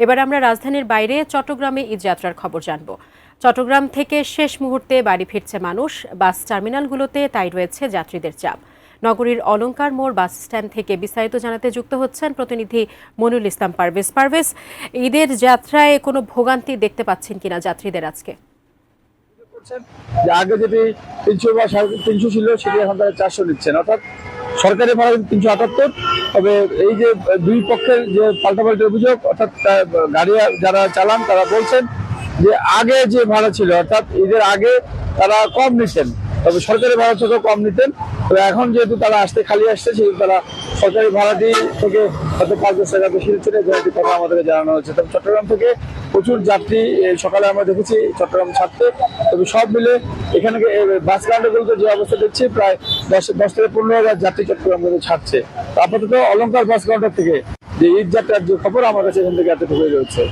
এবার আমরা রাজধানীর বাইরে চট্টগ্রামে ঈদযাত্রার খবর জানব। চট্টগ্রাম থেকে শেষ মুহূর্তে বাড়ি ফিরছে মানুষ। বাস টার্মিনালগুলোতে তাই রয়েছে যাত্রীদের চাপ। নগরীর অলংকার মোড় বাস স্ট্যান্ড থেকে বিস্তারিত জানাতে যুক্ত হচ্ছেন প্রতিনিধি মনিরুল ইসলাম পারভেজ। পারভেজ, ঈদের যাত্রায় কোনো ভোগান্তি দেখতে পাচ্ছেন কিনা যাত্রীদের আজকে? আগে যেটি 300 বা 350 ছিল সেটি এখন তারা 400 নিচ্ছেন, অর্থাৎ সরকারি ভাড়া 378। তবে এই যে দুই পক্ষের যে পাল্টাপাল্টি অভিযোগ, অর্থাৎ গাড়ি যারা চালান তারা বলছেন যে আগে যে ভাড়া ছিল অর্থাৎ ঈদের আগে তারা কম নিতেন, তবে সরকারি ভাড়া থেকেও কম নিতেন। তবে এখন যেহেতু তারা খালি আসছে সেহেতু তারা সরকারি ভাড়াটি থেকে হয়তো 5-10 টাকা বেশি নিচ্ছে, যেটি কথা আমাদেরকে জানানো হচ্ছে। তবে চট্টগ্রাম থেকে প্রচুর যাত্রী সকালে আমরা দেখেছি চট্টগ্রাম ছাড়তে। তবে সব মিলে এখানে বাস কাউন্টারগুলোতে যে অবস্থা দেখছি প্রায় 10 থেকে 15,000 যাত্রী চট্টগ্রাম ছাড়ছে। আপাতত অলংকার বাস কাউন্টার থেকে যে ঈদ যাত্রার যে খবর আমার কাছে এখান থেকে এতটুকুই রয়েছে।